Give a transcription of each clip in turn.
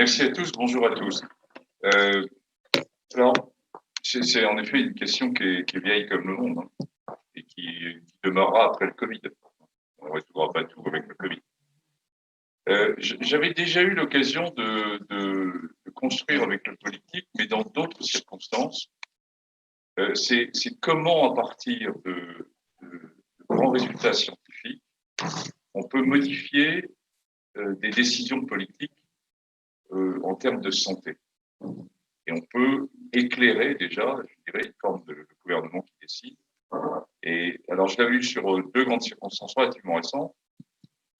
Merci à tous, bonjour à tous. Euh, alors, c'est en effet une question qui est vieille comme le monde, et qui demeurera après le Covid. On ne résoudra pas tout avec le Covid. J'avais déjà eu l'occasion de construire avec le politique, mais dans d'autres circonstances. C'est comment, à partir de grands résultats scientifiques, on peut modifier des décisions politiques en termes de santé. Et on peut éclairer déjà, je dirais, une forme de gouvernement qui décide. Et alors, je l'avais eu sur deux grandes circonstances relativement récentes.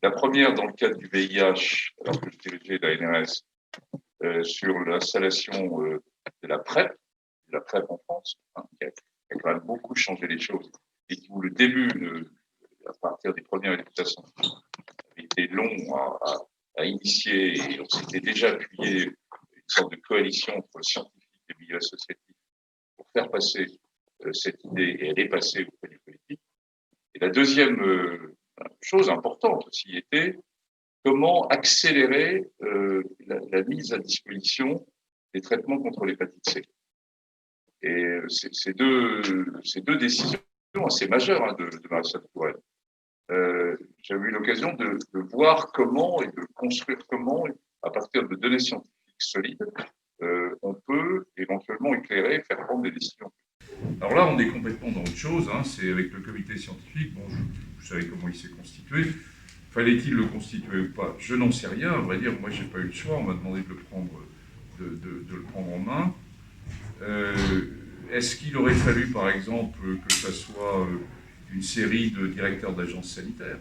La première, dans le cadre du VIH, alors que je dirigeais l'ANRS, sur l'installation de la PrEP en France, qui a quand même beaucoup changé les choses, et où le début, à partir des premières résultats scientifiques, avait été long à initier, et on s'était déjà appuyé une sorte de coalition entre scientifiques et milieux associatifs pour faire passer cette idée, et elle est passée auprès du politique. Et la deuxième chose importante aussi était comment accélérer la mise à disposition des traitements contre l'hépatite C. Et ces deux décisions assez majeures de Marissa Touraine. J'avais eu l'occasion de voir comment et de construire comment, à partir de données scientifiques solides, on peut éventuellement éclairer, faire prendre des décisions. Alors là, on est complètement dans autre chose, c'est avec le comité scientifique. Bon, vous savez comment il s'est constitué. Fallait-il le constituer ou pas? Je n'en sais rien. À vrai dire, moi, j'ai pas eu le choix. On m'a demandé de le prendre, de le prendre en main. Est-ce qu'il aurait fallu, par exemple, que ça soit une série de directeurs d'agences sanitaires?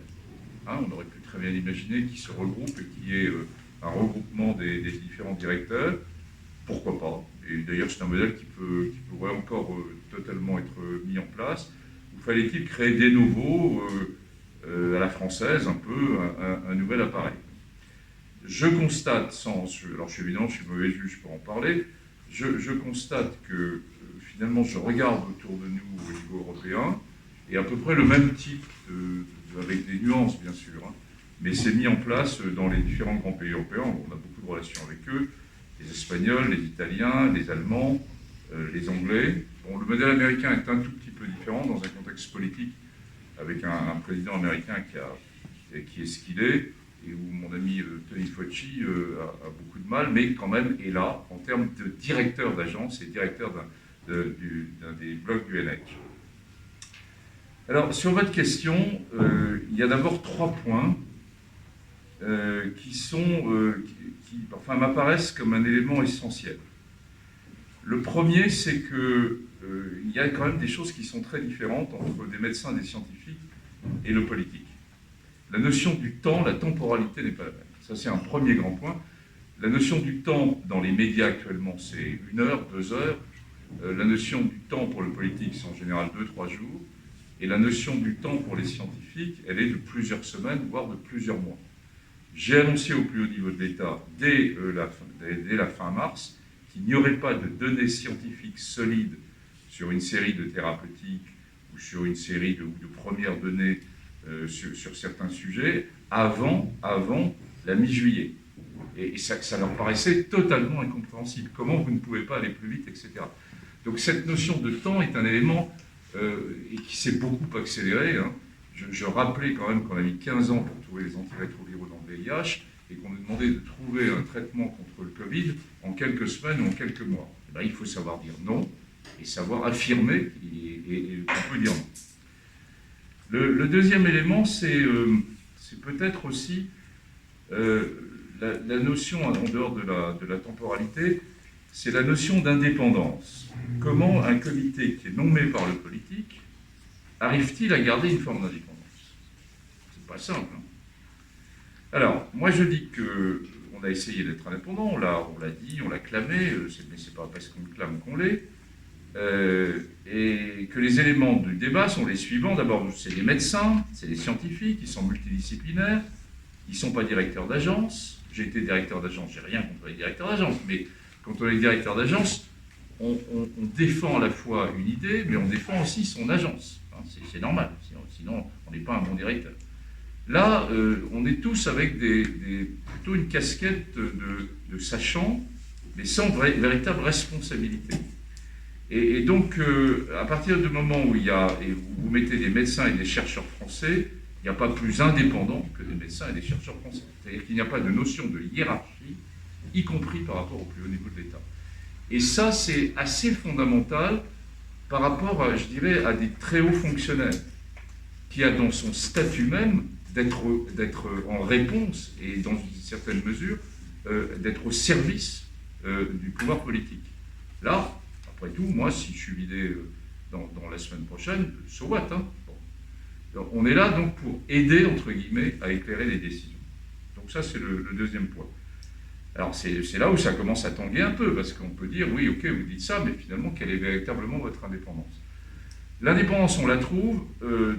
On aurait pu très bien imaginer qu'ils se regroupent et qu'il y ait un regroupement des différents directeurs. Pourquoi pas? Et d'ailleurs, c'est un modèle qui pourrait encore totalement être mis en place. Ou fallait-il créer des nouveaux, à la française, un peu, un nouvel appareil? Je constate, alors évidemment, je suis mauvais juge pour en parler, je constate que finalement, je regarde autour de nous au niveau européen, et à peu près le même type, avec des nuances bien sûr, mais c'est mis en place dans les différents grands pays européens. On a beaucoup de relations avec eux, les Espagnols, les Italiens, les Allemands, les Anglais. Bon, le modèle américain est un tout petit peu différent dans un contexte politique, avec un président américain qui est ce qu'il est, et où mon ami Tony Fauci a beaucoup de mal, mais quand même est là en termes de directeur d'agence et directeur d'un des blocs du NIH. Alors, sur votre question, il y a d'abord 3 points qui m'apparaissent comme un élément essentiel. Le premier, c'est qu'il y a quand même des choses qui sont très différentes entre des médecins, des scientifiques et le politique. La notion du temps, la temporalité n'est pas la même. Ça, c'est un premier grand point. La notion du temps dans les médias actuellement, c'est 1 heure, 2 heures. La notion du temps pour le politique, c'est en général 2-3 jours. Et la notion du temps pour les scientifiques, elle est de plusieurs semaines, voire de plusieurs mois. J'ai annoncé au plus haut niveau de l'État, dès la fin mars, qu'il n'y aurait pas de données scientifiques solides sur une série de thérapeutiques ou sur une série de premières données sur certains sujets avant la mi-juillet. Et ça leur paraissait totalement incompréhensible. Comment vous ne pouvez pas aller plus vite, etc. Donc cette notion de temps est un élément et qui s'est beaucoup accéléré. Je rappelais quand même qu'on a mis 15 ans pour trouver les antirétroviraux dans le VIH et qu'on nous demandait de trouver un traitement contre le Covid en quelques semaines ou en quelques mois. Et bien, il faut savoir dire non et savoir affirmer et qu'on peut dire non. Le deuxième élément, c'est peut-être aussi la notion, en dehors de la temporalité, c'est la notion d'indépendance. Comment un comité qui est nommé par le politique arrive-t-il à garder une forme d'indépendance? C'est pas simple. Alors, moi je dis qu'on a essayé d'être indépendant, on l'a dit, on l'a clamé, mais c'est pas parce qu'on le clame qu'on l'est, et que les éléments du débat sont les suivants. D'abord, c'est des médecins, c'est des scientifiques, ils sont multidisciplinaires, ils ne sont pas directeurs d'agence. J'ai été directeur d'agence, j'ai rien contre les directeurs d'agence, mais quand on est directeur d'agence, on défend à la fois une idée, mais on défend aussi son agence. C'est normal, sinon on n'est pas un bon directeur. Là, on est tous avec plutôt une casquette de sachants, mais sans véritable responsabilité. Et donc, à partir du moment où vous mettez des médecins et des chercheurs français, il n'y a pas plus indépendant que des médecins et des chercheurs français. C'est-à-dire qu'il n'y a pas de notion de hiérarchie, y compris par rapport au plus haut niveau de l'État. Et ça, c'est assez fondamental par rapport, je dirais, à des très hauts fonctionnaires, qui a dans son statut même d'être en réponse et dans une certaine mesure d'être au service du pouvoir politique. Là, après tout, moi, si je suis vidé dans la semaine prochaine, so what, hein, bon. On est là donc pour aider, entre guillemets, à éclairer les décisions. Donc ça, c'est le deuxième point. Alors c'est là où ça commence à tanguer un peu, parce qu'on peut dire, oui, ok, vous dites ça, mais finalement, quelle est véritablement votre indépendance? L'indépendance, on la trouve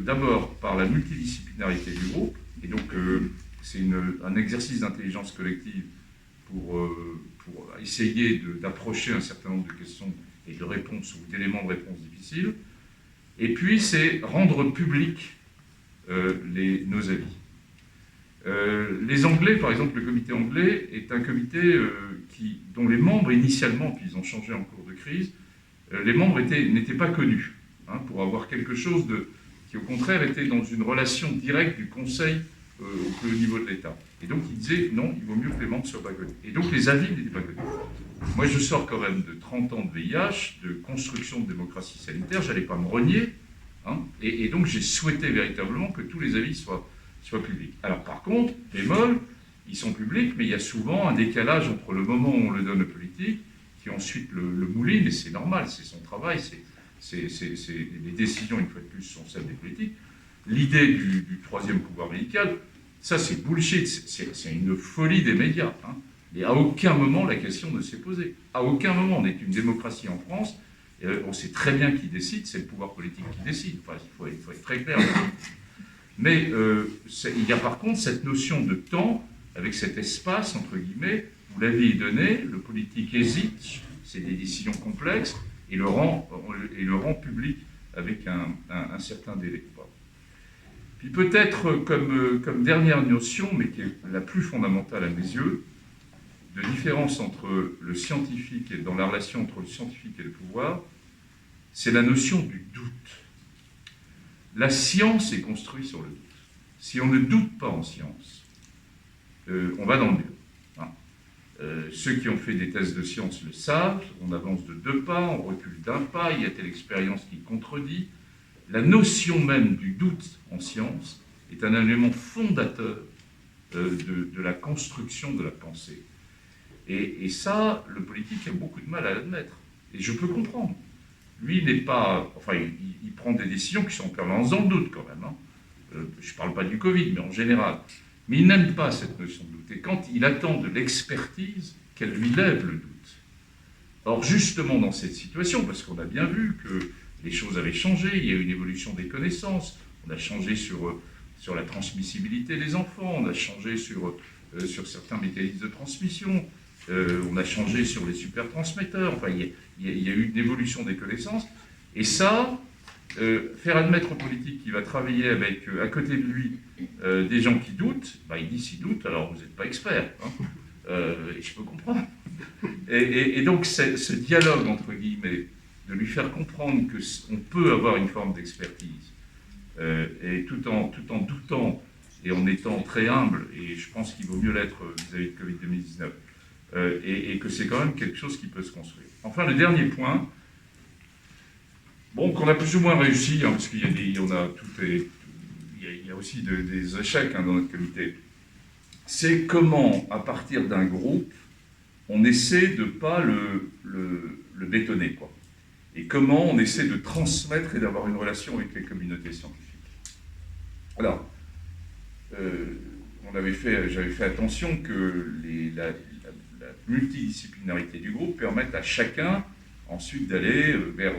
d'abord par la multidisciplinarité du groupe, et donc c'est un exercice d'intelligence collective pour essayer d'approcher un certain nombre de questions et de réponses ou d'éléments de réponse difficiles. Et puis c'est rendre public nos avis. Les Anglais, par exemple, le comité anglais est un comité dont les membres initialement, puis ils ont changé en cours de crise, les membres n'étaient pas connus, hein, pour avoir quelque chose qui au contraire était dans une relation directe du Conseil au plus haut niveau de l'État. Et donc ils disaient non, il vaut mieux que les membres ne soient pas connus. Et donc les avis n'étaient pas connus. Moi je sors quand même de 30 ans de VIH, de construction de démocratie sanitaire, je n'allais pas me renier, hein, et donc j'ai souhaité véritablement que tous les avis soient publics. Alors par contre, bémol, ils sont publics, mais il y a souvent un décalage entre le moment où on le donne au politique, qui ensuite le mouline, et c'est normal, c'est son travail, les décisions, une fois de plus, sont celles des politiques. L'idée du troisième pouvoir médical, ça c'est bullshit, c'est une folie des médias. Hein. Et à aucun moment la question ne s'est posée. À aucun moment, on est une démocratie en France, et on sait très bien qui décide, c'est le pouvoir politique qui décide. Enfin, il faut être très clair. Mais il y a par contre cette notion de temps, avec cet espace, entre guillemets, où la vie est donnée, le politique hésite, c'est des décisions complexes, et le rend public avec un certain délai. Puis peut-être comme dernière notion, mais qui est la plus fondamentale à mes yeux, de différence entre le scientifique et dans la relation entre le scientifique et le pouvoir, c'est la notion du doute. La science est construite sur le doute. Si on ne doute pas en science, on va dans le mur. Hein. Ceux qui ont fait des tests de science le savent, on avance de 2 pas, on recule d'1 pas, il y a telle expérience qui contredit. La notion même du doute en science est un élément fondateur de la construction de la pensée. Et ça, le politique a beaucoup de mal à l'admettre. Et je peux comprendre. Lui n'est pas... Enfin, il prend des décisions qui sont en permanence dans le doute, quand même. Hein. Je ne parle pas du Covid, mais en général. Mais il n'aime pas cette notion de doute. Et quand il attend de l'expertise, qu'elle lui lève le doute. Or, justement, dans cette situation, parce qu'on a bien vu que les choses avaient changé, il y a eu une évolution des connaissances, on a changé sur la transmissibilité des enfants, on a changé sur certains mécanismes de transmission, on a changé sur les supertransmetteurs, enfin, il y a eu une évolution des connaissances, et ça, faire admettre aux politiques qu'il va travailler avec, à côté de lui, des gens qui doutent, bah, il dit s'ils doutent, alors vous n'êtes pas expert, hein. Et je peux comprendre. Et donc, ce dialogue, entre guillemets, de lui faire comprendre qu'on peut avoir une forme d'expertise, et tout en doutant et en étant très humble, et je pense qu'il vaut mieux l'être vis-à-vis de Covid-2019, et que c'est quand même quelque chose qui peut se construire. Enfin, le dernier point, bon, qu'on a plus ou moins réussi, hein, parce qu'il y a aussi des échecs, hein, dans notre comité, c'est comment, à partir d'un groupe, on essaie de ne pas le bétonner, quoi. Et comment on essaie de transmettre et d'avoir une relation avec les communautés scientifiques. Alors, j'avais fait attention que la multidisciplinarité du groupe permette à chacun ensuite d'aller vers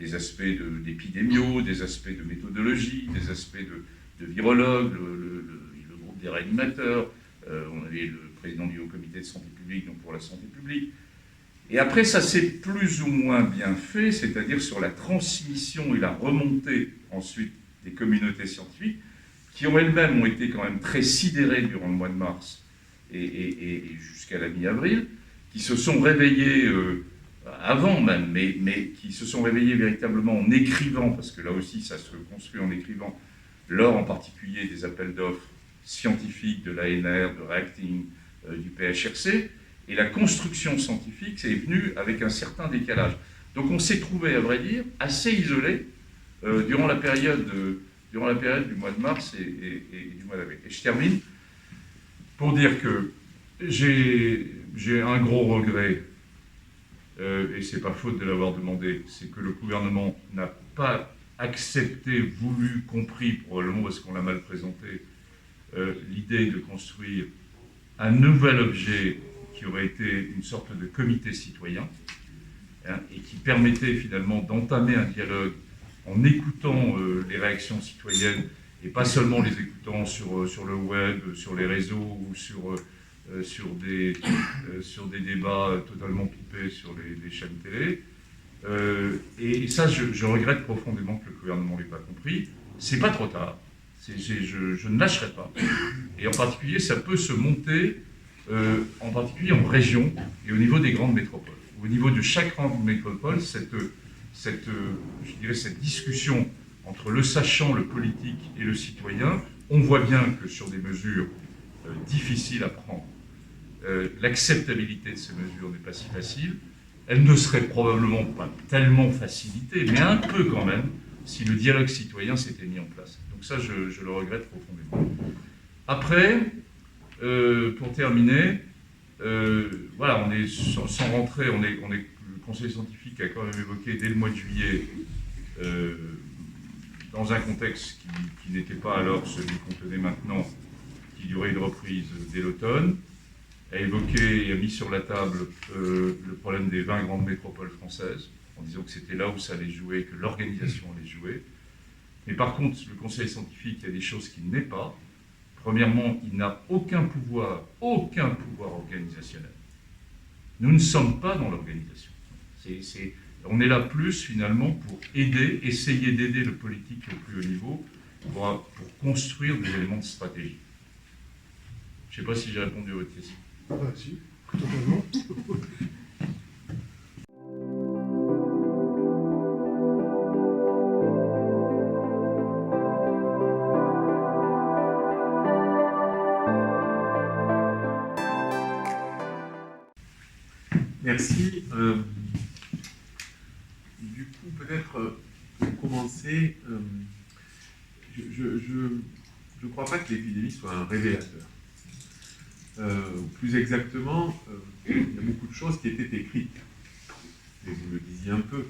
des aspects d'épidémio, des aspects de méthodologie, des aspects de virologue, le groupe des réanimateurs, on avait le président du Haut Comité de Santé Publique, donc pour la santé publique. Et après, ça s'est plus ou moins bien fait, c'est-à-dire sur la transmission et la remontée ensuite des communautés scientifiques. Vous qui ont elles-mêmes ont été quand même très sidérées durant le mois de mars et jusqu'à la mi-avril, qui se sont réveillées avant même, mais qui se sont réveillées véritablement en écrivant, parce que là aussi ça se construit en écrivant, lors en particulier des appels d'offres scientifiques de l'ANR, de Reacting, du PHRC, et la construction scientifique est venue avec un certain décalage. Donc on s'est trouvé, à vrai dire, assez isolé durant la période du mois de mars et du mois d'avril. Et je termine pour dire que j'ai un gros regret, et c'est pas faute de l'avoir demandé, c'est que le gouvernement n'a pas accepté, voulu, compris, probablement parce qu'on l'a mal présenté, l'idée de construire un nouvel objet qui aurait été une sorte de comité citoyen, hein, et qui permettait finalement d'entamer un dialogue en écoutant les réactions citoyennes, et pas seulement les écoutant sur le web, sur les réseaux ou sur des débats totalement pipés sur les chaînes télé. Et ça, je regrette profondément que le gouvernement ne l'ait pas compris. C'est pas trop tard. Je ne lâcherai pas. Et en particulier, ça peut se monter, en particulier en région et au niveau des grandes métropoles. Au niveau de chaque grande métropole, cette discussion entre le sachant, le politique et le citoyen, on voit bien que sur des mesures difficiles à prendre, l'acceptabilité de ces mesures n'est pas si facile. Elle ne serait probablement pas tellement facilitée, mais un peu quand même, si le dialogue citoyen s'était mis en place. Donc ça, je le regrette profondément. Après, pour terminer, voilà, on est sans rentrer, le conseil scientifique a quand même évoqué dès le mois de juillet, dans un contexte qui n'était pas alors celui qu'on connaît maintenant, qu'il y aurait une reprise dès l'automne, a évoqué et a mis sur la table le problème des 20 grandes métropoles françaises, en disant que c'était là où ça allait jouer, que l'organisation allait jouer. Mais par contre, le conseil scientifique, il y a des choses qu'il n'est pas. Premièrement, il n'a aucun pouvoir organisationnel. Nous ne sommes pas dans l'organisation. On est là plus, finalement, pour essayer d'aider le politique au plus haut niveau, pour construire des éléments de stratégie. Je ne sais pas si j'ai répondu à votre question. Ah bah si, totalement. Merci. Du coup, peut-être pour commencer, je ne crois pas que l'épidémie soit un révélateur. Plus exactement, il y a beaucoup de choses qui étaient écrites. Et vous le disiez un peu.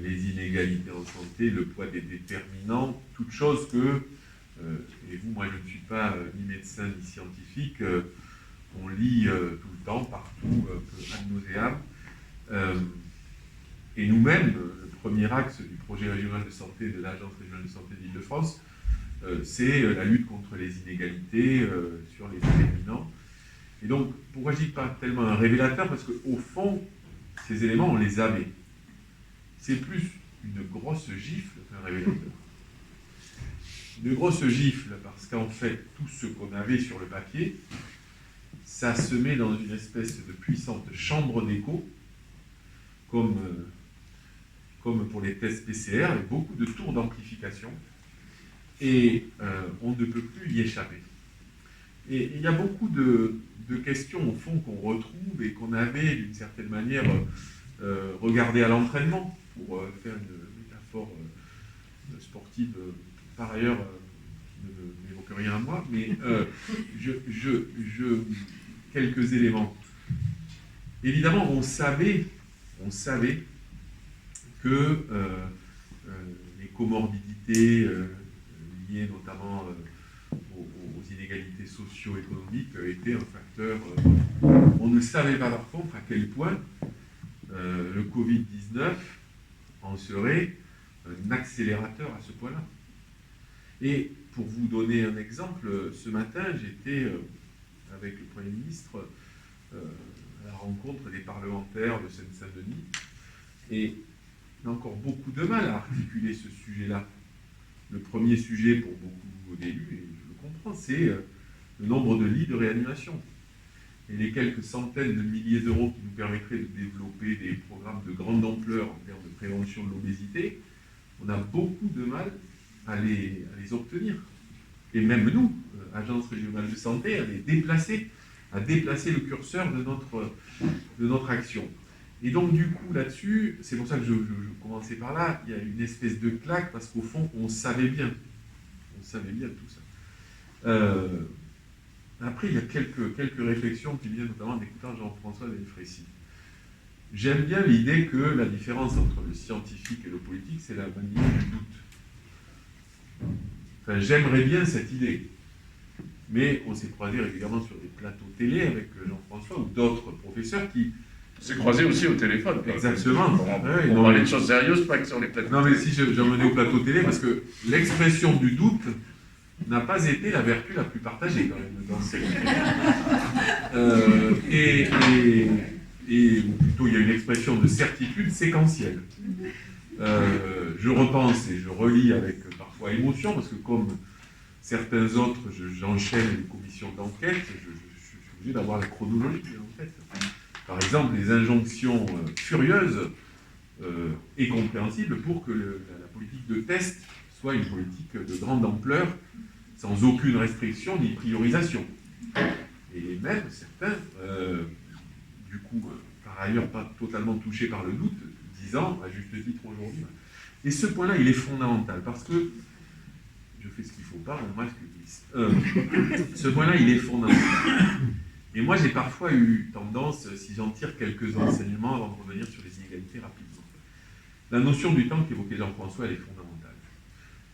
Les inégalités en santé, le poids des déterminants, toutes choses que, et vous, moi je ne suis pas ni médecin ni scientifique, on lit tout le temps, partout, ad nauseam. Et nous-mêmes, le premier axe du projet régional de santé de l'Agence régionale de santé d'Île-de-France, c'est la lutte contre les inégalités sur les déterminants. Et donc, pourquoi je dis pas tellement un révélateur? Parce qu'au fond, ces éléments, on les avait. C'est plus une grosse gifle qu'un révélateur. Une grosse gifle parce qu'en fait, tout ce qu'on avait sur le papier, ça se met dans une espèce de puissante chambre d'écho, comme pour les tests PCR, avec beaucoup de tours d'amplification, et on ne peut plus y échapper. Et il y a beaucoup de questions, au fond, qu'on retrouve et qu'on avait, d'une certaine manière, regardées à l'entraînement, pour faire une métaphore sportive, par ailleurs, qui ne m'évoque rien à moi, mais quelques éléments. Évidemment, on savait que les comorbidités liées notamment aux inégalités socio-économiques étaient un facteur. On ne savait pas par contre à quel point le Covid-19 en serait un accélérateur à ce point-là. Et pour vous donner un exemple, ce matin, j'étais avec le Premier ministre à la rencontre des parlementaires de Seine-Saint-Denis, et on a encore beaucoup de mal à articuler ce sujet-là. le premier sujet pour beaucoup d'élus, et je le comprends, c'est le nombre de lits de réanimation. Et les quelques centaines de milliers d'euros qui nous permettraient de développer des programmes de grande ampleur en termes de prévention de l'obésité, on a beaucoup de mal à les obtenir. Et même nous, Agence régionale de santé, à déplacer le curseur de notre action. Et donc, du coup, là-dessus, c'est pour ça que je commençais par là, il y a une espèce de claque, parce qu'au fond, on savait bien tout ça. Après, il y a quelques réflexions qui viennent notamment en écoutant Jean-François Delfrécy. J'aime bien l'idée que la différence entre le scientifique et le politique, c'est la manière du doute. Enfin, j'aimerais bien cette idée. Mais on s'est croisé régulièrement sur des plateaux télé avec Jean-François ou d'autres professeurs qui... On s'est croisé aussi au téléphone. Exactement. On parlait de choses sérieuses, pas que sur les plateaux. Non, mais si j'emmenais au plateau télé, parce que l'expression du doute n'a pas été la vertu la plus partagée quand même dans ces ou plutôt il y a une expression de certitude séquentielle. Je repense et je relis avec parfois émotion, parce que comme certains autres, j'enchaîne les commissions d'enquête, je suis obligé d'avoir la chronologie en tête. Par exemple, les injonctions furieuses et compréhensibles pour que la politique de test soit une politique de grande ampleur, sans aucune restriction ni priorisation. Et même certains, du coup, par ailleurs pas totalement touchés par le doute, disant, à juste titre aujourd'hui, et ce point-là, il est fondamental, parce que je fais ce qu'il ne faut pas, mon masque glisse. Ce point-là, il est fondamental. Et moi, j'ai parfois eu tendance, si j'en tire quelques enseignements avant de revenir sur les inégalités rapidement. La notion du temps qu'évoquait Jean-François, elle est fondamentale.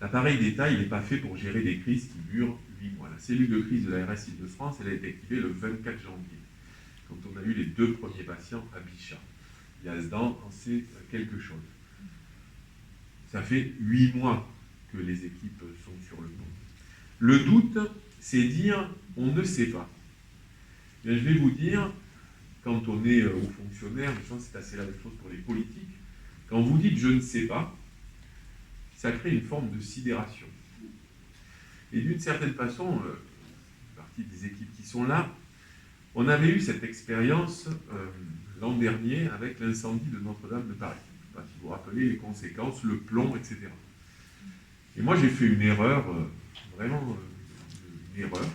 L'appareil d'État, il n'est pas fait pour gérer des crises qui durent 8 mois. La cellule de crise de la RS Île-de-France, elle a été activée le 24 janvier, quand on a eu les 2 premiers patients à Bichat. Yazdan en sait quelque chose. Ça fait 8 mois que les équipes sont sur le pont. Le doute, c'est dire on ne sait pas. Bien, je vais vous dire, quand on est haut fonctionnaire, je pense que c'est assez la même chose pour les politiques, quand vous dites je ne sais pas, ça crée une forme de sidération. Et d'une certaine façon, partie des équipes qui sont là, on avait eu cette expérience l'an dernier avec l'incendie de Notre-Dame de Paris. Je ne sais pas si vous vous rappelez les conséquences, le plomb, etc. Et moi, j'ai fait une erreur, vraiment une erreur,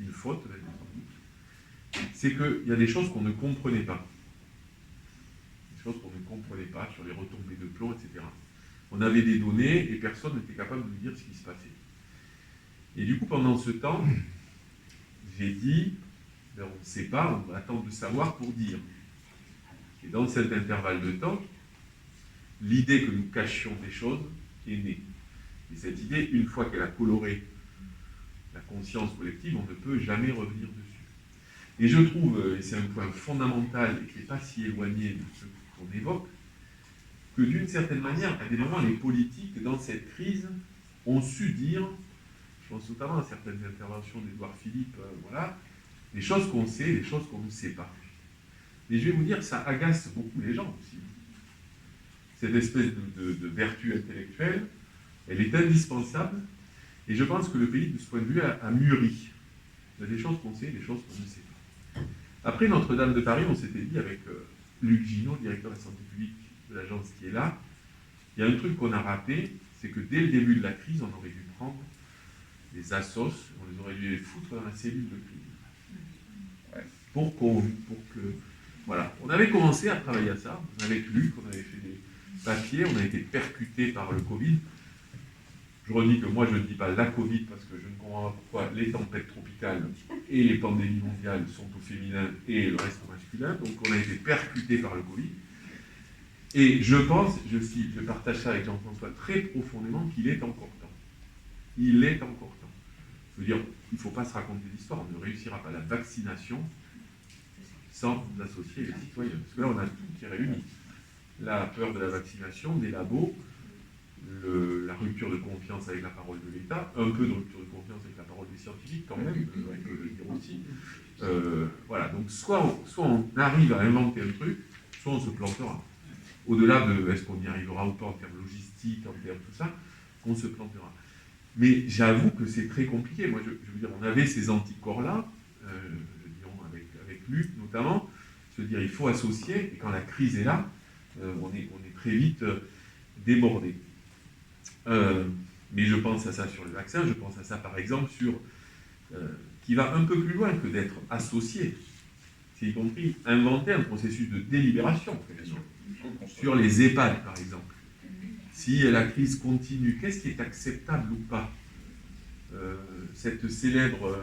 une faute, même, sans doute. C'est qu'il y a des choses qu'on ne comprenait pas. Des choses qu'on ne comprenait pas sur les retombées de plomb, etc. On avait des données et personne n'était capable de nous dire ce qui se passait. Et du coup, pendant ce temps, j'ai dit, ben, on ne sait pas, on va attendre de savoir pour dire. Et dans cet intervalle de temps, l'idée que nous cachions des choses est née. Et cette idée, une fois qu'elle a coloré la conscience collective, on ne peut jamais revenir dessus. Et je trouve, et c'est un point fondamental et qui n'est pas si éloigné de ce qu'on évoque, que d'une certaine manière, à des moments, les politiques, dans cette crise, ont su dire, je pense notamment à certaines interventions d'Édouard Philippe, voilà, des choses qu'on sait, des choses qu'on ne sait pas. Et je vais vous dire, ça agace beaucoup les gens aussi. Cette espèce de vertu intellectuelle, elle est indispensable, et je pense que le pays, de ce point de vue, a mûri. Il y a des choses qu'on sait, des choses qu'on ne sait pas. Après Notre-Dame de Paris, on s'était dit avec Luc Ginot, directeur de la santé publique de l'agence qui est là, il y a un truc qu'on a raté, c'est que dès le début de la crise, on aurait dû prendre les assos, on les aurait dû les foutre dans la cellule de crise. Ouais. Pour que... Voilà. On avait commencé à travailler à ça, avec Luc, on avait fait des papiers, on a été percuté par le Covid. Je redis que moi, je ne dis pas la Covid parce que je ne comprends pas pourquoi les tempêtes tropicales et les pandémies mondiales sont au féminin et le reste au masculin. Donc, on a été percuté par le Covid. Et je pense, je partage ça avec Jean-François très profondément, qu'il est encore temps. Il est encore temps. Je veux dire, il ne faut pas se raconter l'histoire. On ne réussira pas la vaccination sans associer les citoyens. Parce que là, on a tout qui est réuni. La peur de la vaccination, des labos, la rupture de confiance avec la parole de l'État, un peu de rupture de confiance avec la parole des scientifiques quand même, on peut le dire aussi. Voilà, donc soit on arrive à inventer un truc, soit on se plantera. au-delà de est-ce qu'on y arrivera ou pas en termes logistiques, en termes tout ça, qu'on se plantera. Mais j'avoue que c'est très compliqué. Moi, je veux dire, on avait ces anticorps-là, disons, avec Luc notamment, se dire il faut associer, et quand la crise est là, on est très vite débordé. Mais je pense à ça sur le vaccin, je pense à ça par exemple sur qui va un peu plus loin que d'être associé, c'est y compris inventer un processus de délibération sur les EHPAD par exemple. Si la crise continue, qu'est-ce qui est acceptable ou pas? Cette célèbre,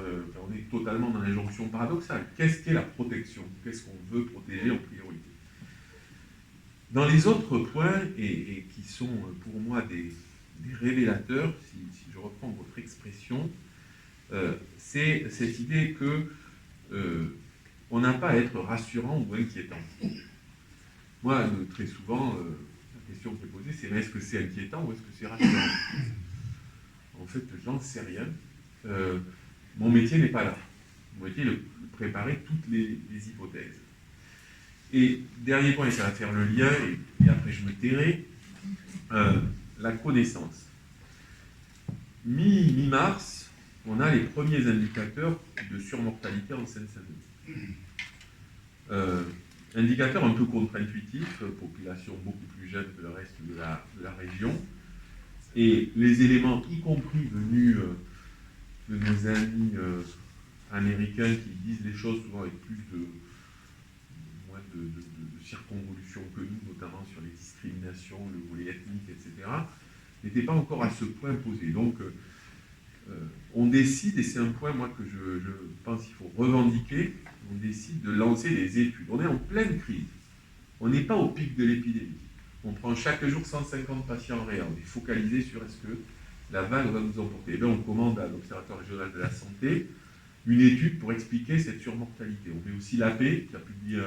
on est totalement dans l'injonction paradoxale. Qu'est-ce qu'est la protection? Qu'est-ce qu'on veut protéger en priorité? Dans les autres points, et qui sont pour moi des révélateurs, si je reprends votre expression, c'est cette idée que on n'a pas à être rassurant ou inquiétant. Moi, très souvent, la question qui est posée, c'est est-ce que c'est inquiétant ou est-ce que c'est rassurant? En fait, j'en sais rien. Mon métier n'est pas là. Mon métier est de préparer toutes les hypothèses. Et dernier point, et ça va faire le lien, et après je me tairai, la connaissance. Mi-mars, on a les premiers indicateurs de surmortalité en Seine-Saint-Denis. Indicateur un peu contre-intuitif, population beaucoup plus jeune que le reste de la région, et les éléments, y compris venus de nos amis américains qui disent les choses souvent avec plus moins de circonvolution que nous, notamment sur les discriminations, le volet ethnique, etc., n'étaient pas encore à ce point posé. Donc, on décide, et c'est un point moi que je pense qu'il faut revendiquer, on décide de lancer des études. On est en pleine crise. On n'est pas au pic de l'épidémie. On prend chaque jour 150 patients réels. On est focalisé sur est-ce que la vague va nous emporter. Et bien, on commande à l'Observatoire régional de la santé une étude pour expliquer cette surmortalité. On met aussi l'AP, qui a publié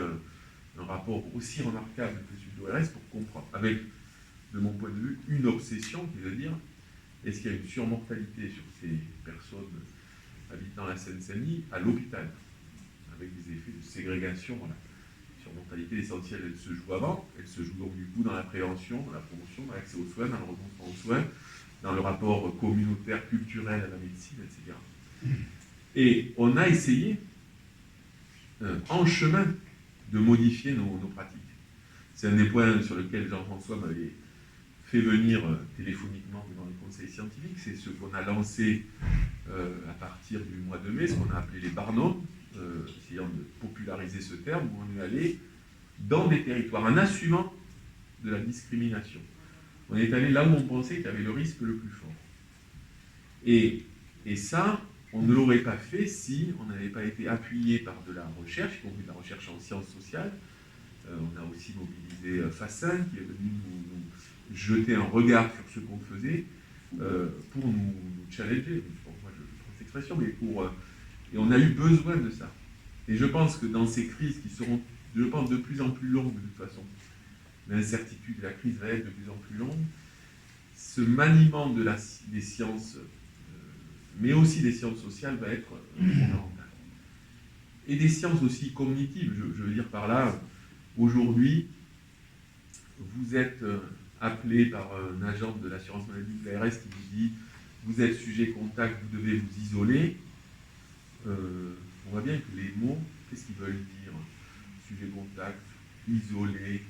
un rapport aussi remarquable que celui de l'ORS pour comprendre, avec, de mon point de vue, une obsession qui est de dire est-ce qu'il y a une surmortalité sur ces personnes habitant la Seine-Saint-Denis à l'hôpital, avec des effets de ségrégation. Voilà. La surmortalité essentielle, elle se joue avant, elle se joue donc du coup dans la prévention, dans la promotion, dans l'accès aux soins, dans le renoncement aux soins, dans le rapport communautaire, culturel à la médecine, etc. Et on a essayé, en chemin, de modifier nos pratiques. C'est un des points sur lesquels Jean-François m'avait fait venir téléphoniquement devant les conseils scientifiques. C'est ce qu'on a lancé à partir du mois de mai, ce qu'on a appelé les Barnums, essayant de populariser ce terme, où on est allé dans des territoires en assumant de la discrimination. On est allé là où on pensait qu'il y avait le risque le plus fort. Et ça, on ne l'aurait pas fait si on n'avait pas été appuyé par de la recherche, y compris de la recherche en sciences sociales. On a aussi mobilisé Fassin, qui est venu nous jeter un regard sur ce qu'on faisait pour nous challenger. Moi, je trouve cette expression, mais et on a eu besoin de ça. Et je pense que dans ces crises qui seront, je pense, de plus en plus longues de toute façon, l'incertitude de la crise va être de plus en plus longue, ce maniement des sciences, mais aussi des sciences sociales, va être fondamental. Et des sciences aussi cognitives, je veux dire par là, aujourd'hui, vous êtes appelé par un agent de l'assurance maladie de l'ARS qui vous dit vous êtes sujet contact, vous devez vous isoler. On voit bien que les mots, qu'est-ce qu'ils veulent dire? Sujet contact, isolé,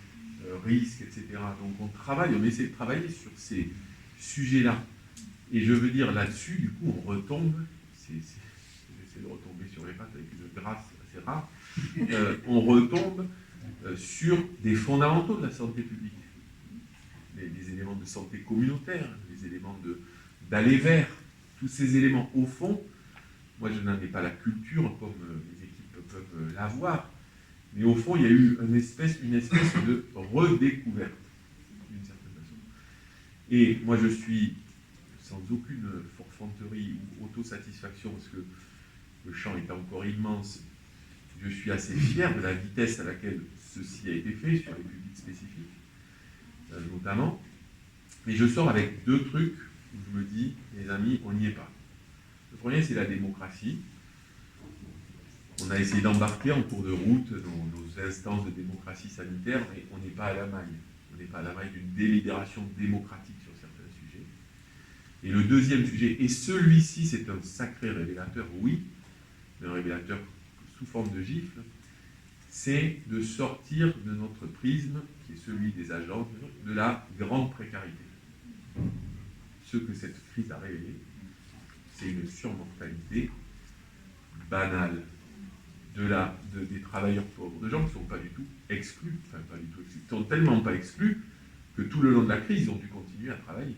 risque, etc. Donc on essaie de travailler sur ces sujets-là. Et je veux dire là-dessus, du coup, on retombe, j'essaie de retomber sur les pattes avec une grâce assez rare, on retombe sur des fondamentaux de la santé publique. Les éléments de santé communautaire, les éléments d'aller vers, tous ces éléments, au fond, moi je n'en ai pas la culture comme les équipes peuvent l'avoir, mais au fond il y a eu une espèce de redécouverte, d'une certaine façon. Et moi je suis, sans aucune forfanterie ou autosatisfaction, parce que le champ est encore immense, je suis assez fier de la vitesse à laquelle ceci a été fait sur les publics spécifiques, notamment. Mais je sors avec deux trucs où je me dis, les amis, on n'y est pas. Le premier, c'est la démocratie. On a essayé d'embarquer en cours de route dans nos instances de démocratie sanitaire, mais on n'est pas à la maille. On n'est pas à l'abri d'une délibération démocratique sur certains sujets. Et le deuxième sujet, et celui-ci c'est un sacré révélateur, oui, mais un révélateur sous forme de gifle, c'est de sortir de notre prisme, qui est celui des agents, de la grande précarité. Ce que cette crise a révélé, c'est une surmortalité banale des travailleurs pauvres, de gens qui ne sont pas du tout exclus, enfin pas du tout exclus, ils sont tellement pas exclus que tout le long de la crise, ils ont dû continuer à travailler.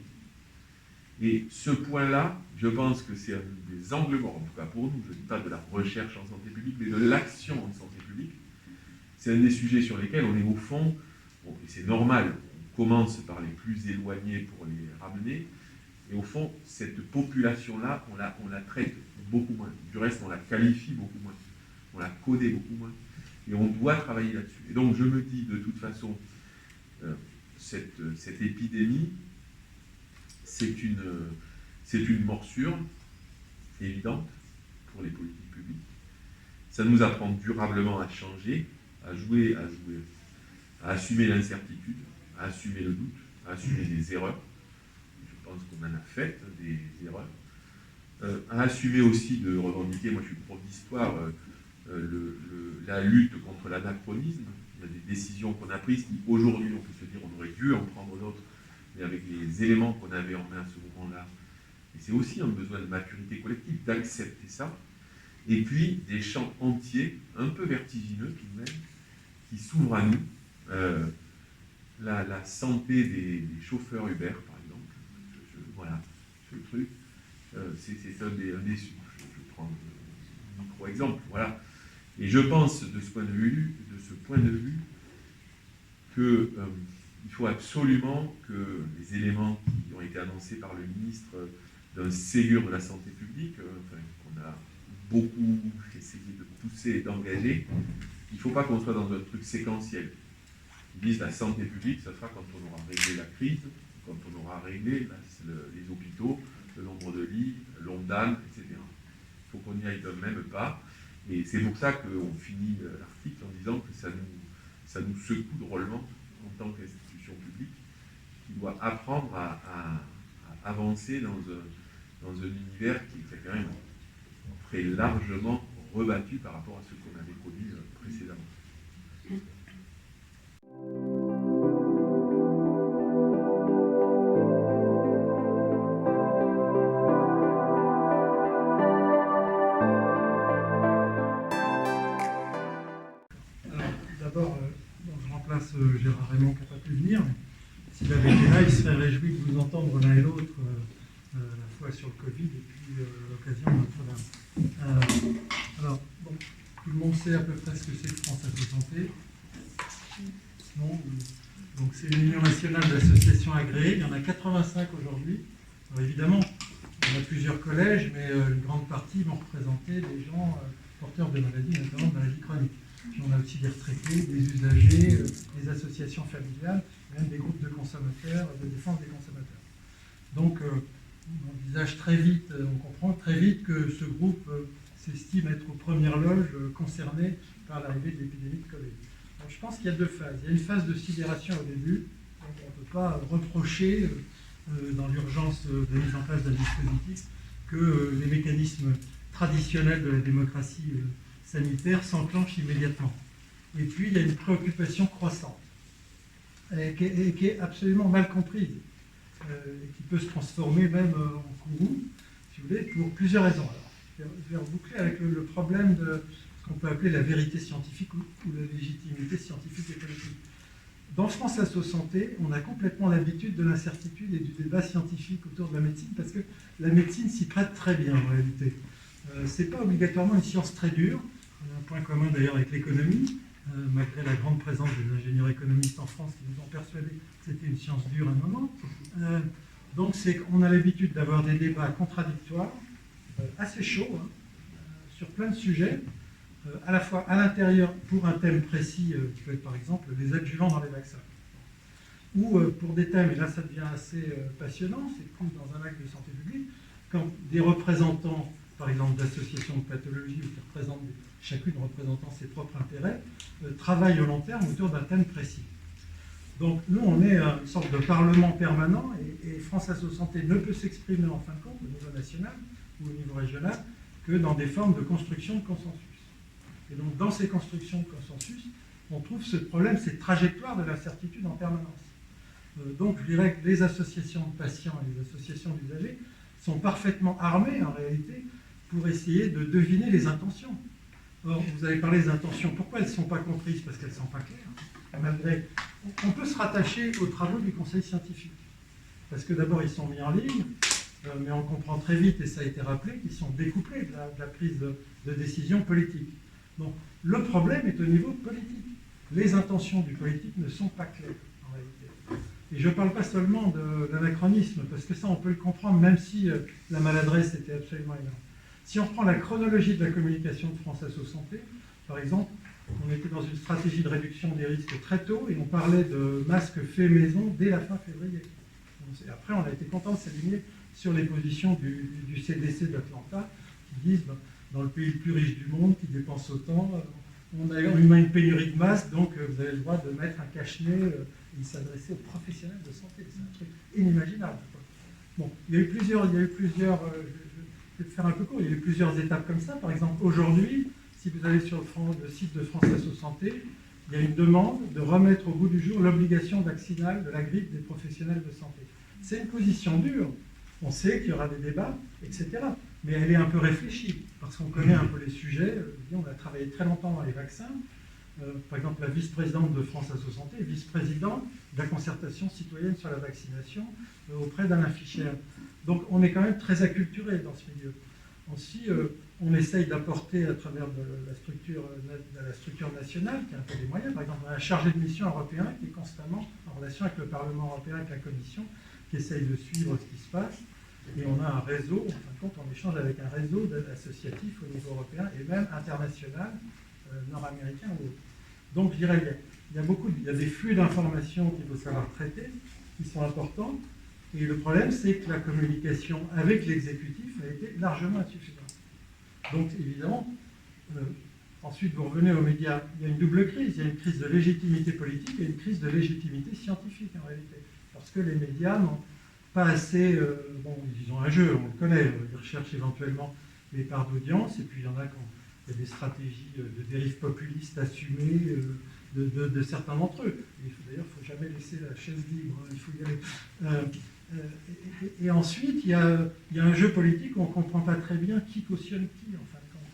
Et ce point-là, je pense que c'est un des angles morts, en tout cas pour nous, je ne dis pas de la recherche en santé publique, mais de l'action en santé publique. C'est un des sujets sur lesquels on est au fond, bon, et c'est normal, on commence par les plus éloignés pour les ramener, et au fond, cette population-là, on la traite beaucoup moins. Du reste, on la qualifie beaucoup moins, on la connaît beaucoup moins, et on doit travailler là-dessus. Et donc je me dis, de toute façon, cette épidémie, c'est une morsure évidente pour les politiques publiques. Ça nous apprend durablement à changer, à jouer, à assumer l'incertitude, à assumer le doute, à assumer des erreurs. Je pense qu'on en a fait des erreurs. À assumer aussi de revendiquer, moi je suis prof d'histoire, la lutte contre l'anachronisme. Il y a des décisions qu'on a prises qui aujourd'hui on peut se dire on aurait dû en prendre d'autres, mais avec les éléments qu'on avait en main à ce moment-là. Et c'est aussi un besoin de maturité collective, d'accepter ça. Et puis des champs entiers, un peu vertigineux tout de même, qui s'ouvrent à nous. La santé des chauffeurs Uber, par exemple. Voilà, ce truc. C'est un des sujets. Je prends un micro-exemple. Voilà. Et je pense, de ce point de vue qu'il faut absolument que les éléments qui ont été annoncés par le ministre d'un Ségur de la santé publique, qu'on a beaucoup essayé de pousser et d'engager, il ne faut pas qu'on soit dans un truc séquentiel. Ils disent la santé publique, ça sera quand on aura réglé la crise, quand on aura réglé les hôpitaux, le nombre de lits, l'ONDAM, etc. Il faut qu'on y aille d'un même pas. Et c'est pour ça qu'on finit l'article en disant que ça nous secoue drôlement en tant qu'institution publique, qui doit apprendre à avancer dans un univers qui est quand même très largement rebattu par rapport à ce qu'on avait connu précédemment. D'abord, je remplace Gérard Raymond qui n'a pas pu venir. S'il avait été là, il serait réjoui de vous entendre l'un et l'autre, à la fois sur le Covid et puis l'occasion de Notre-Dame. Alors, bon, tout le monde sait à peu près ce que c'est que France Asso Santé. Non, donc c'est l'Union nationale d'associations agréées. Il y en a 85 aujourd'hui. Alors évidemment, on a plusieurs collèges, mais une grande partie vont représenter des gens porteurs de maladies, notamment de maladies chroniques. Puis on a aussi des retraités, des usagers, des associations familiales, même des groupes de consommateurs, de défense des consommateurs. Donc, on envisage très vite, on comprend très vite que ce groupe s'estime être aux premières loges concerné par l'arrivée de l'épidémie de Covid. Donc, je pense qu'il y a deux phases. Il y a une phase de sidération au début, donc on ne peut pas reprocher dans l'urgence de mise en place d'un dispositif que les mécanismes traditionnels de la démocratie sanitaire s'enclenchent immédiatement. Et puis, il y a une préoccupation croissante, et qui est absolument mal comprise, et qui peut se transformer même en courroux, si vous voulez, pour plusieurs raisons. Alors, je vais reboucler avec le problème de ce qu'on peut appeler la vérité scientifique ou la légitimité scientifique et politique. Dans France Asso Santé, on a complètement l'habitude de l'incertitude et du débat scientifique autour de la médecine, parce que la médecine s'y prête très bien en réalité. Ce n'est pas obligatoirement une science très dure. On a un point commun d'ailleurs avec l'économie, malgré la grande présence des ingénieurs économistes en France qui nous ont persuadés que c'était une science dure à un moment. Donc on a l'habitude d'avoir des débats contradictoires, assez chauds, sur plein de sujets, à la fois à l'intérieur pour un thème précis, qui peut être par exemple les adjuvants dans les vaccins, ou pour des thèmes, et là ça devient assez passionnant, c'est plus dans un acte de santé publique, quand des représentants, par exemple d'associations de pathologie, ou qui représentent, chacune représentant ses propres intérêts, travaillent au long terme autour d'un thème précis. Donc nous, on est une sorte de parlement permanent et France Asso Santé ne peut s'exprimer en fin de compte au niveau national ou au niveau régional que dans des formes de construction de consensus. Et donc dans ces constructions de consensus, on trouve ce problème, cette trajectoire de l'incertitude en permanence. Donc je dirais que les associations de patients et les associations d'usagers sont parfaitement armées en réalité pour essayer de deviner les intentions. Or, vous avez parlé des intentions. Pourquoi elles ne sont pas comprises? Parce qu'elles ne sont pas claires. Malgré, on peut se rattacher aux travaux du Conseil scientifique. Parce que d'abord, ils sont mis en ligne, mais on comprend très vite, et ça a été rappelé, qu'ils sont découplés de la prise de décision politique. Donc, le problème est au niveau politique. Les intentions du politique ne sont pas claires, en réalité. Et je ne parle pas seulement de l'anachronisme, parce que ça, on peut le comprendre, même si la maladresse était absolument énorme. Si on prend la chronologie de la communication de France Asso Santé, par exemple, on était dans une stratégie de réduction des risques très tôt et on parlait de masques faits maison dès la fin février. Et après, on a été content de s'aligner sur les positions du CDC d'Atlanta qui disent, dans le pays le plus riche du monde, qui dépense autant, on a une pénurie de masques, donc vous avez le droit de mettre un cache-nez et s'adresser aux professionnels de santé. C'est un truc inimaginable. Bon, il y a eu plusieurs je vais faire un peu court, il y a eu plusieurs étapes comme ça. Par exemple, aujourd'hui, si vous allez sur le site de France Asso Santé, il y a une demande de remettre au goût du jour l'obligation vaccinale de la grippe des professionnels de santé. C'est une position dure. On sait qu'il y aura des débats, etc. Mais elle est un peu réfléchie, parce qu'on connaît un peu les sujets. On a travaillé très longtemps dans les vaccins. Par exemple, la vice-présidente de France Asso Santé est vice-présidente de la concertation citoyenne sur la vaccination auprès d'Alain Fischer. Donc on est quand même très acculturé dans ce milieu. Aussi, on essaye d'apporter à travers de la structure nationale, qui a un peu des moyens. Par exemple, on a un chargé de mission européen qui est constamment en relation avec le Parlement européen, avec la Commission, qui essaye de suivre ce qui se passe. Et on a un réseau, en fin de compte, on échange avec un réseau associatif au niveau européen et même international, nord-américain ou autre. Donc, je dirais, il y a des flux d'informations qu'il faut savoir traiter, qui sont importants. Et le problème, c'est que la communication avec l'exécutif a été largement insuffisante. Donc, évidemment, ensuite, vous revenez aux médias, il y a une double crise. Il y a une crise de légitimité politique et une crise de légitimité scientifique, en réalité. Parce que les médias n'ont pas assez... ils ont un jeu, on le connaît, ils recherchent éventuellement les parts d'audience, et puis il y en a qui ont il y a des stratégies de dérive populiste assumées de certains d'entre eux. D'ailleurs, il ne faut jamais laisser la chaise libre, il faut y aller. Et ensuite, il y a un jeu politique où on ne comprend pas très bien qui cautionne qui, en fin de compte.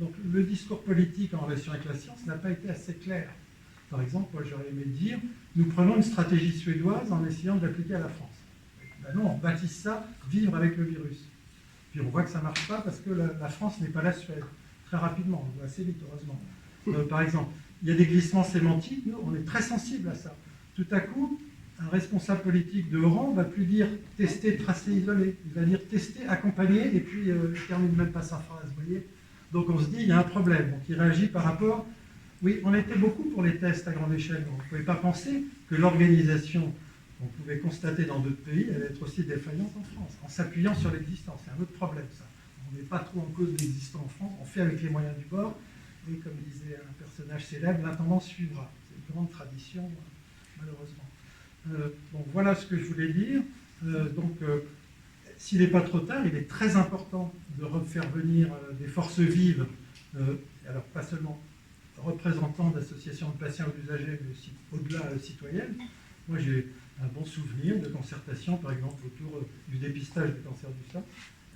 Donc, le discours politique en relation avec la science n'a pas été assez clair. Par exemple, moi, j'aurais aimé dire, nous prenons une stratégie suédoise en essayant de l'appliquer à la France. Ben non, on baptise ça « vivre avec le virus ». Puis on voit que ça ne marche pas parce que la France n'est pas la Suède. Très rapidement, on le voit assez vite, heureusement. Par exemple, il y a des glissements sémantiques, nous, on est très sensibles à ça. Tout à coup, un responsable politique de haut rang ne va plus dire tester, tracer, isoler. Il va dire tester, accompagner, et puis il ne termine même pas sa phrase, vous voyez. Donc on se dit, il y a un problème. Donc il réagit par rapport... Oui, on était beaucoup pour les tests à grande échelle. On ne pouvait pas penser que l'organisation qu'on pouvait constater dans d'autres pays allait être aussi défaillante en France, en s'appuyant sur l'existence. C'est un autre problème, ça. On ne met pas trop en cause l'existant en France, on fait avec les moyens du bord, et comme disait un personnage célèbre, l'intendant suivra. C'est une grande tradition, malheureusement. Donc voilà ce que je voulais dire. S'il n'est pas trop tard, il est très important de refaire venir des forces vives, alors pas seulement représentants d'associations de patients ou d'usagers, mais aussi au-delà citoyennes. Moi j'ai un bon souvenir de concertation, par exemple, autour du dépistage du cancer du sein.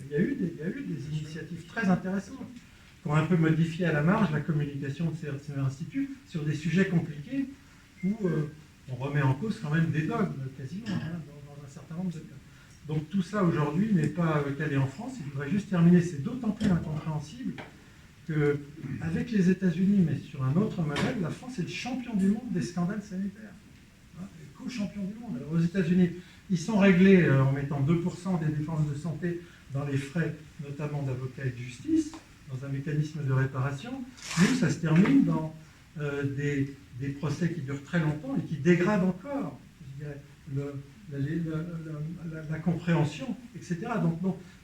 Il y a eu des initiatives très intéressantes qui ont un peu modifié à la marge la communication de ces instituts sur des sujets compliqués où on remet en cause quand même des dogmes, quasiment, dans un certain nombre de cas. Donc tout ça, aujourd'hui, n'est pas calé en France. Il faudrait juste terminer. C'est d'autant plus incompréhensible qu'avec les États-Unis, mais sur un autre modèle, la France est le champion du monde des scandales sanitaires. Le co-champion du monde. Alors aux États-Unis, ils sont réglés en mettant 2% des dépenses de santé dans les frais, notamment d'avocats et de justice, dans un mécanisme de réparation. Nous, ça se termine dans des procès qui durent très longtemps et qui dégradent encore, je dirais, la compréhension, etc.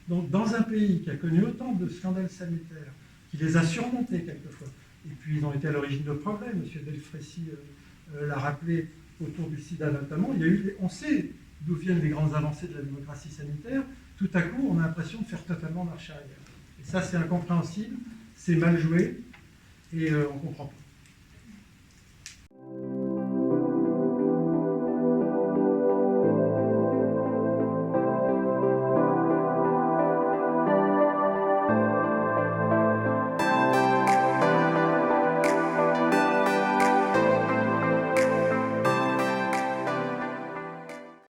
Donc, dans un pays qui a connu autant de scandales sanitaires, qui les a surmontés quelquefois, et puis ils ont été à l'origine de problèmes, M. Delfrécy l'a rappelé, autour du sida notamment, on sait d'où viennent les grandes avancées de la démocratie sanitaire. Tout à coup, on a l'impression de faire totalement marche arrière. Et ça, c'est incompréhensible, c'est mal joué, et on ne comprend pas.